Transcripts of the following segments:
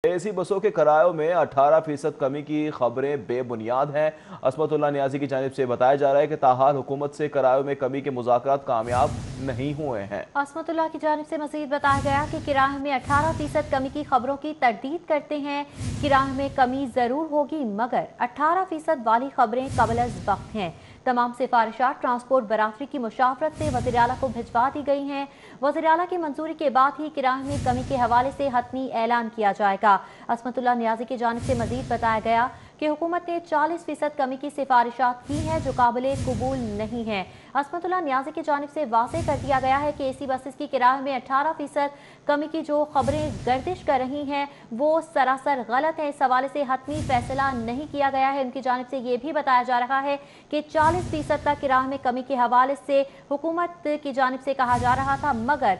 AC बसों के किरायों में 18% कमी की खबरें बेबुनियाद हैं। असमतुल्लाह नियाज़ी की जानिब से बताया जा रहा है कि ताहाल हुकूमत से किरायों में कमी के मुज़ाकरात कामयाब नहीं हुए हैं। असमतुल्लाह की जानिब से मज़ीद बताया गया कि किराए में 18% कमी की खबरों की तरदीद करते हैं। किराए में कमी ज़रूर होगी मगर 18% वाली खबरें कबल-अज़-वक्त हैं। तमाम सिफारिशात ट्रांसपोर्ट बरादरी की मुशावरत से वज़ीर आला को भिजवा दी गई हैं। वज़ीर आला की मंजूरी के बाद ही किराए में कमी के हवाले से हतमी ऐलान किया जाएगा। असमतुल्लाह नियाज़ी की जानिब से मज़ीद बताया गया कि हुकूमत ने 40% कमी की सिफारिशात की हैं जो काबिले कबूल नहीं है। असमतुल्लाह नियाज़ी की जानिब से वाज़ेह कर दिया गया है कि एसी बसेस की किराए में 18% कमी की जो खबरें गर्दिश कर रही हैं वो सरासर गलत है। इस हवाले से हतमी फैसला नहीं किया गया है। उनकी जानिब से ये भी बताया जा रहा है कि 40% तक किराए में कमी के हवाले से हुकूमत की जानिब से कहा जा रहा था मगर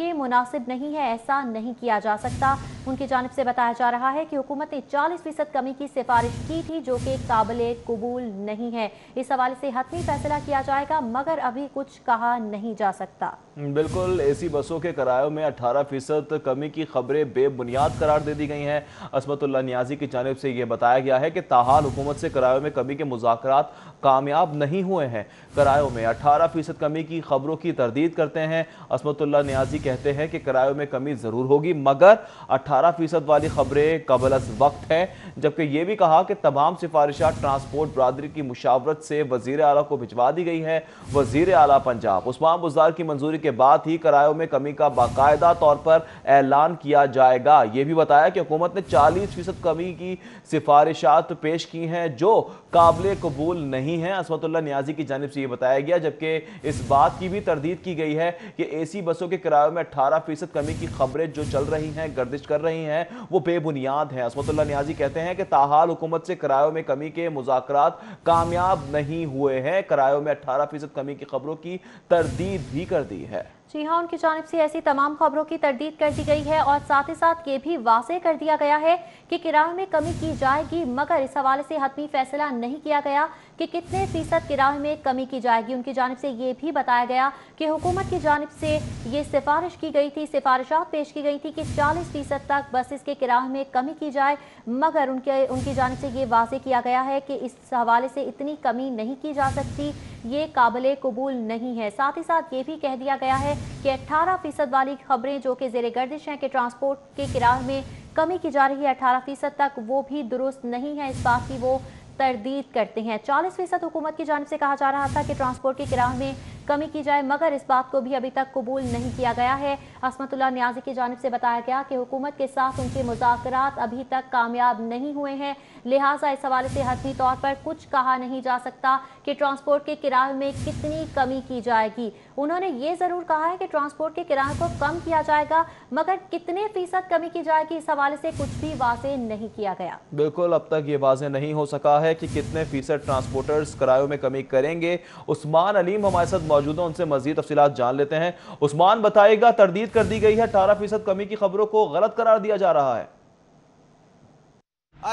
ये मुनासिब नहीं है, ऐसा नहीं किया जा सकता। उनकी जानिब से बताया जा रहा है कि हुकूमत ने 40% कमी की सिफारिश की थी जो कि काबिले कबूल नहीं है। इस हवाले से हतमी फैसला किया जाएगा मगर अभी कुछ कहा नहीं जा सकता। बिल्कुल, एसी बसों के किरायों में 18% कमी की खबरें बेबुनियाद करार दे दी गई हैं। असमतुल्लाह नियाज़ी की जानिब से ये बताया गया है कि ताहाल हुकूमत से किरायों में कमी के मुज़ाकरात कामयाब नहीं हुए हैं। किरायों में 18% कमी की खबरों की तरदीद करते हैं। असमतुल्लाह नियाज़ी कहते हैं कि किरायों में कमी ज़रूर होगी मगर 18% वाली खबरें कबल-अज़-वक्त हैं, जबकि ये भी कहा कि तमाम सिफारिशात ट्रांसपोर्ट बरादरी की मुशावरत से वज़ीर आला को भिजवा दी गई है। वज़ीर आला पंजाब उस्मान बुज़दार की मंजूरी के बाद ही किरायों में कमी का बाकायदा तौर पर ऐलान किया जाएगा। ये भी बताया कि हुकूमत ने 40% कमी की सिफारिशात पेश की हैं जो काबिले कबूल नहीं हैं। असमतुल्लाह नियाज़ी की जानिब से ये बताया गया, जबकि इस बात की भी तरदीद की गई है कि एसी बसों के किरायों में 18% कमी की खबरें जो चल रही हैं, गर्दिश कर रही हैं, वो बेबुनियाद हैं। असमतुल्लाह नियाज़ी कहते हैं कि ताहाल हुकूमत से किरायों में कमी के मुज़ाकरात कामयाब नहीं हुए हैं। किरायों में 18% कमी की खबरों की तरदीद भी कर दी है। जी हाँ, उनकी जानिब से ऐसी तमाम खबरों की तरदीद कर दी गई है और साथ ही साथ ये भी वाज़ेह कर दिया गया है कि किराए में कमी की जाएगी मगर इस हवाले से हतमी फैसला नहीं किया गया कि कितने फीसद किराए में कमी की जाएगी। उनकी जानिब से ये भी बताया गया कि हुकूमत की जानिब से ये सिफारिश की गई थी, सिफारिशात पेश की गई थी कि 40% तक बसेस के किराए में कमी की जाए मगर उनकी जानिब से ये वाज़ेह किया गया है कि इस हवाले से इतनी कमी नहीं की जा सकती, ये काबिले कबूल नहीं है। साथ ही साथ ये भी कह दिया गया है कि 18% वाली खबरें जो कि ज़ेरे गर्दिश हैं कि ट्रांसपोर्ट के किराए में कमी की जा रही है 18% तक, वो भी दुरुस्त नहीं है। इस बात की वो तरदीद करते हैं। 40% हुकूमत की जानिब से कहा जा रहा था कि ट्रांसपोर्ट के किराए में कमी की जाए मगर इस बात को भी अभी तक कबूल नहीं किया गया है। असमतुल्लाह नियाज़ी की जानिब से बताया गया कि हुकूमत के साथ उनके मुज़ाकरात अभी तक कामयाब नहीं हुए हैं, लिहाजा इस हवाले से हतमी तौर पर कुछ कहा नहीं जा सकता कि ट्रांसपोर्ट के किराए में कितनी कमी की जाएगी। उन्होंने ये ज़रूर कहा है कि ट्रांसपोर्ट के किराए को कम किया जाएगा मगर कितने फीसद कमी की जाएगी इस हवाले से कुछ भी वाज़ेह नहीं किया गया। बिल्कुल, अब तक ये वाज़ेह नहीं हो सका है कि कितने फीसद ट्रांसपोर्टर्स किरायों में कमी करेंगे। उस्मान अलीम हमारे साथ मौजूद हैं, उनसे मज़ीद तफसीलात जान लेते हैं। उस्मान, बताइएगा, तरदीद कर दी गई है, 18% कमी की खबरों को गलत करार दिया जा रहा है।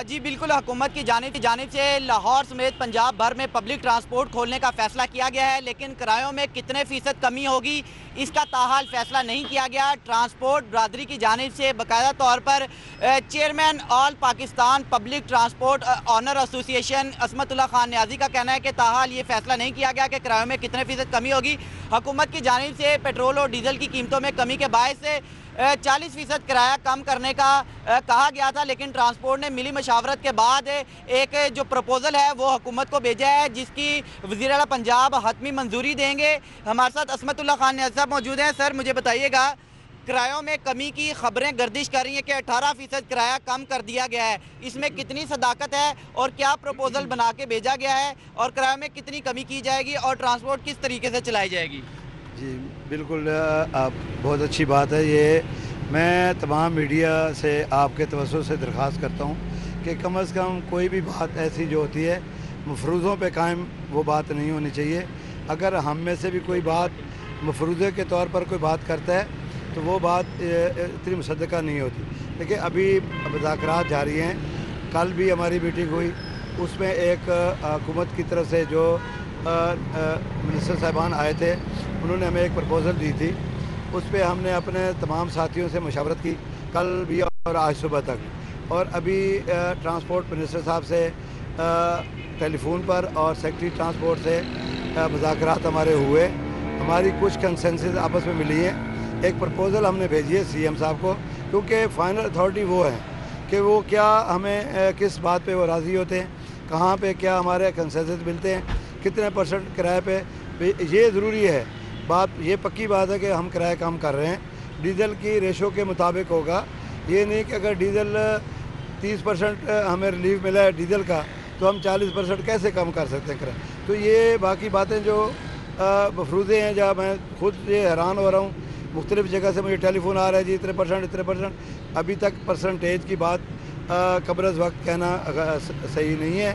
जी बिल्कुल, हुकूमत की जानिब से लाहौर समेत पंजाब भर में पब्लिक ट्रांसपोर्ट खोलने का फैसला किया गया है, लेकिन किरायों में कितने फीसद कमी होगी इसका ताहाल फैसला नहीं किया गया। ट्रांसपोर्ट बरादरी की जानिब से बाकायदा तौर पर chairman all Pakistan public transport owner association Asmatullah Khan Niazi का कहना है कि ताहाल ये फैसला नहीं किया गया कि किरायों में कितने फीसद कमी होगी। हुकूमत की जानिब से पेट्रोल और डीजल की कीमतों में कमी के बायस से 40% किराया कम करने का कहा गया था, लेकिन ट्रांसपोर्ट ने मिली मशावरत के बाद एक जो प्रपोजल है वो हुकूमत को भेजा है जिसकी वज़ीर आला पंजाब हतमी मंजूरी देंगे। हमारे साथ असमतुल्लाह खान नियाज़ी साहब मौजूद हैं। सर, मुझे बताइएगा, किरायों में कमी की खबरें गर्दिश कर रही हैं कि 18% किराया कम कर दिया गया है, इसमें कितनी सदाकत है और क्या प्रपोजल बना के भेजा गया है और किराए में कितनी कमी की जाएगी और ट्रांसपोर्ट किस तरीके से चलाई जाएगी? जी बिल्कुल, बहुत अच्छी बात है ये। मैं तमाम मीडिया से आपके तवज्जो से दरख्वास्त करता हूँ कि कम अज़ कम कोई भी बात ऐसी जो होती है मफरूज़ों पे कायम वो बात नहीं होनी चाहिए। अगर हम में से भी कोई बात मफरूज़े के तौर पर कोई बात करता है तो वो बात इतनी मुसद्दका नहीं होती। देखिए, अभी मुज़ाकरात जारी हैं। कल भी हमारी मीटिंग हुई, उसमें एक हुकूमत की तरफ से जो मिनिस्टर साहिबान आए थे, उन्होंने हमें एक प्रपोज़ल दी थी। उस पर हमने अपने तमाम साथियों से मशवरत की, कल भी और आज सुबह तक। اور ابھی ٹرانسپورٹ منسٹر صاحب سے ٹیلی فون پر اور سیکٹری ٹرانسپورٹ سے مذاکرات ہمارے ہوئے. ہماری کچھ کنسنسز آپس میں ملی ہیں. ایک پرپوزل ہم نے بھیجی ہے سی ایم صاحب کو, کیونکہ فائنل اتھارٹی وہ ہے کہ وہ کیا ہمیں کس بات پہ وہ راضی ہوتے ہیں, کہاں پہ کیا ہمارے کنسنسز ملتے ہیں, کتنے پرسنٹ کرائے پہ. یہ ضروری ہے بات, یہ پکی بات ہے کہ ہم کرایہ کم کر رہے ہیں. ڈیزل کی ریشو کے مطابق ہوگا, یہ نہیں کہ اگر ڈیزل 30% ہمیں ریلیف ملا ہے ڈیزل کا تو ہم 40% کیسے کم کر سکتے ہیں کرایہ. تو یہ باقی باتیں جو مفروضے ہیں, جہاں میں خود یہ حیران ہو رہا ہوں, مختلف جگہ سے مجھے ٹیلی فون آ رہا ہے جی اتنے پرسنٹ. ابھی تک پرسنٹیج کی بات قبل از وقت کہنا صحیح نہیں ہے.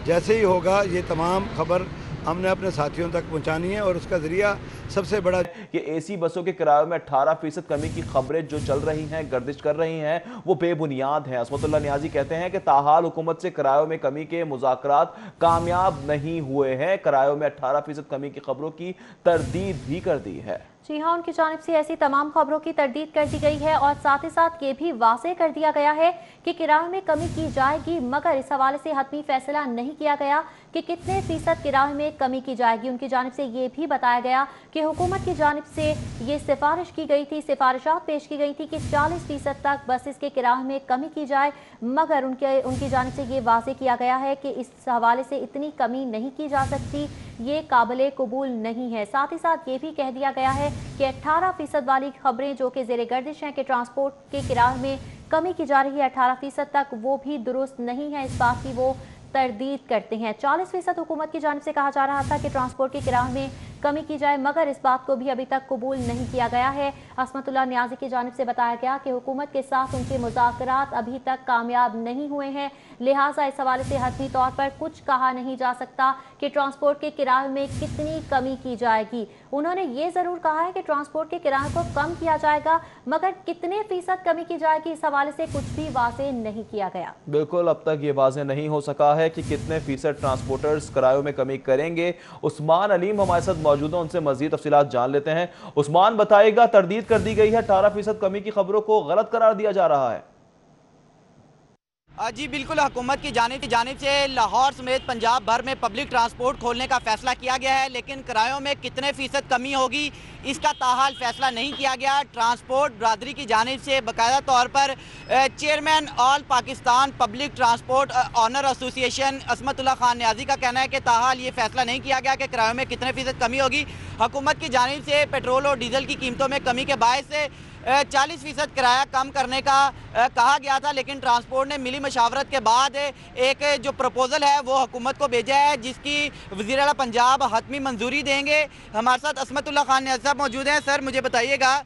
جیسے ہی ہوگا یہ تمام خبر ہم نے اپنے ساتھیوں تک پہنچانی ہے, اور اس کا ذریعہ سب سے بڑا کہ اے سی بسوں کے کرایوں میں 18% کمی کی خبریں جو چل رہی ہیں, گردش کر رہی ہیں, وہ بے بنیاد ہیں. عصمت اللہ نیازی کہتے ہیں کہ تاحال حکومت سے کرایوں میں کمی کے مذاکرات کامیاب نہیں ہوئے ہیں. کرایوں میں 18% کمی کی خبروں کی تردید بھی کر دی ہے. جی ہاں, ان کی جانب سے ایسی تمام خبروں کی تردید کر دی گئی ہے, اور ساتھ ہی ساتھ یہ بھی واضح کر دیا گیا ہے کہ کرایوں میں کمی کی جائے گی, مگر اس حوالے سے حتمی فیصلہ نہیں کیا گیا کہ کتنے فیصد کرایوں میں کمی کی جائے گی. ان کی جانب سے یہ بھی بتایا گیا کہ حکومت کی جانب سے یہ سفارش کی گئی تھی, سفارشات پیش کی گئی تھی کہ 40% تک بسز کے کرایوں میں کمی کی جائے, مگر ان کی جانب سے یہ واضح کیا گیا ہے کہ اس حوالے سے اتنی کمی نہیں کی جا سکتی, یہ قابل قبول نہیں ہے. ساتھ ہی ساتھ یہ بھی کہہ دیا گیا ہے کہ 18% والی خبریں جو کہ زیر گردش ہیں کہ ٹرانسپورٹ کے کرایے میں کمی کی جا رہی ہے 18% تک, وہ بھی درست نہیں ہے. اس بات کی وہ تردید کرتے ہیں. 40% حکومت کی جانب سے کہا جا رہا تھا کہ ٹرانسپورٹ کے کرایے میں کمی کی جائے, مگر اس بات کو بھی ابھی تک قبول نہیں کیا گیا ہے. عصمت اللہ نیازی کی جانب سے بتایا گیا کہ حکومت کے ساتھ ان کے مذاکرات ابھی تک کامیاب نہیں ہوئے ہیں, لہٰذا اس حوالے سے حتمی طور پر کچھ کہا نہیں جا سکتا کہ ٹرانسپورٹ کے کرایے میں کتنی کمی کی جائے گی. انہوں نے یہ ضرور کہا ہے کہ ٹرانسپورٹ کے کرایے کو کم کیا جائے گا, مگر کتنے فیصد کمی کی جائے گی اس حوالے سے کچھ بھی واضح نہیں کیا گیا. بالکل, اب تک یہ واضح نہیں ہو سکا ہے کہ کتنے فیصد ٹرانسپورٹرز کرایوں میں کمی کریں گے. عثمان علیم ہمارے ساتھ موجود ہیں, ان سے مزید تفصیلات جان لیتے ہیں. عثمان, بتائے گا, تردید کر دی گئی ہے, 18% کمی کی خبروں کو غلط قرار دیا جا رہا ہے. جی بالکل, حکومت کی جانب سے لاہور سمیت پنجاب بھر میں پبلک ٹرانسپورٹ کھولنے کا فیصلہ کیا گیا ہے, لیکن کرایوں میں کتنے فیصد کمی ہوگی اس کا تاحال فیصلہ نہیں کیا گیا. ٹرانسپورٹ برادری کی جانب سے باقاعدہ طور پر چیئرمین آل پاکستان پبلک ٹرانسپورٹ آنر ایسوسی ایشن عصمت اللہ خان نیازی کا کہنا ہے کہ تاحال یہ فیصلہ نہیں کیا گیا کہ کرایوں میں کتنے فیصد کمی ہوگی. حکومت کی جانب سے پیٹرول اور ڈیزل کی قیمتوں میں کمی کے باعث سے 40% کرایہ کم کرنے کا کہا گیا تھا, لیکن ٹرانسپورٹ نے ملی مشاورت کے بعد ایک جو پروپوزل ہے وہ حکومت کو بھیجا ہے, جس کی وزیر اعلیٰ پنجاب حتمی منظوری دیں گے. ہمارے ساتھ عصمت اللہ خان نیازی صاحب موجود ہیں. سر, مجھے بتائیے گا,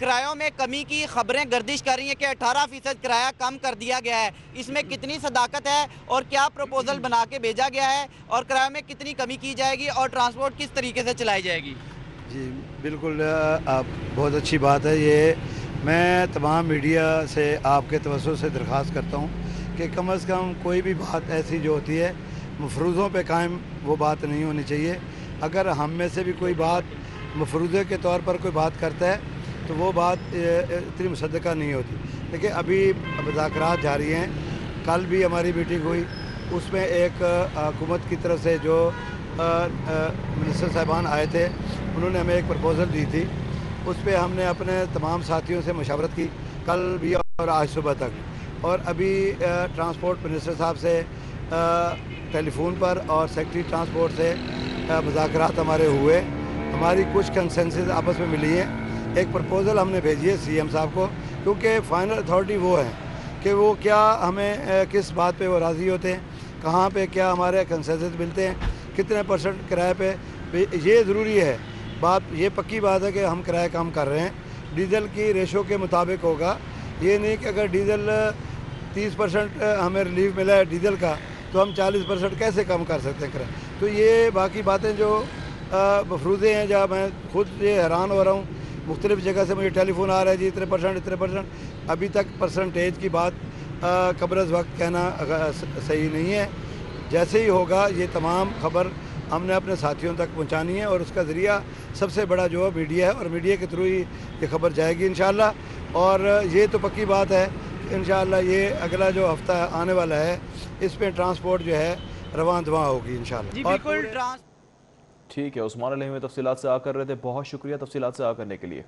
کرایوں میں کمی کی خبریں گردش کر رہی ہیں کہ 18% کرایہ کم کر دیا گیا ہے, اس میں کتنی صداقت ہے اور کیا پروپوزل بنا کے بھیجا گیا ہے, اور کرایوں میں کتنی کمی کی جائے گی اور ٹرانسپورٹ کس طریقے سے چلائی جائے گی؟ جی بالکل, بہت اچھی بات ہے. یہ میں تمام میڈیا سے آپ کے توسط سے درخواست کرتا ہوں کہ کم از کم کوئی بھی بات ایسی جو ہوتی ہے مفروضوں پہ قائم وہ بات نہیں ہونی چاہیے. اگر ہم میں سے بھی کوئی بات مفروضے کے طور پر کوئی بات کرتا ہے تو وہ بات اتنی مصدقہ نہیں ہوتی. دیکھیں, ابھی مذاکرات جاری ہیں. کل بھی ہماری میٹنگ ہوئی, اس میں ایک حکومت کی طرف سے جو منسٹر صاحبان آئے تھے, انہوں نے ہمیں ایک پرپوزل دی تھی. اس پہ ہم نے اپنے تمام ساتھیوں سے مشاورت کی کل بھی اور آج صبح تک, اور ابھی ٹرانسپورٹ منسٹر صاحب سے ٹیلی فون پر اور سیکٹری ٹرانسپورٹ سے مذاکرات ہمارے ہوئے. ہماری کچھ کنسنسز آپس میں ملی ہیں. ایک پرپوزل ہم نے بھیجی ہے سی ایم صاحب کو, کیونکہ فائنل اتھارٹی وہ ہے کہ وہ کیا ہمیں کس بات پہ وہ راضی ہوتے ہیں, کہاں پہ کیا ہمارے کنسنسز ملتے ہیں, کتنے پرسنٹ کرائے پہ. یہ ضروری ہے بات, یہ پکی بات ہے کہ ہم کرایہ کم کر رہے ہیں. ڈیزل کی ریشو کے مطابق ہوگا, یہ نہیں کہ اگر ڈیزل 30% ہمیں ریلیف ملا ہے ڈیزل کا تو ہم 40% کیسے کم کر سکتے ہیں کرایہ. تو یہ باقی باتیں جو مفروضے ہیں, جہاں میں خود یہ حیران ہو رہا ہوں, مختلف جگہ سے مجھے ٹیلی فون آ رہا ہے جی اتنے پرسنٹ. ابھی تک پرسنٹیج کی بات قبل از وقت کہنا صحیح نہیں ہے. جیسے ہی ہوگا یہ تمام خبر ہم نے اپنے ساتھیوں تک پہنچانی ہے, اور اس کا ذریعہ سب سے بڑا جو میڈیا ہے, اور میڈیا کے تھرو ہی یہ خبر جائے گی انشاءاللہ. اور یہ تو پکی بات ہے کہ इंशाअल्लाह ये अगला जो हफ्ता आने वाला है इस पे ट्रांसपोर्ट जो है रवां दवां होगी इंशाअल्लाह। जी बिल्कुल। ठीक है, उस्मान अलही में तफसीलात से आ कर रहे थे, बहुत शुक्रिया तफसीलात से आ करने के लिए।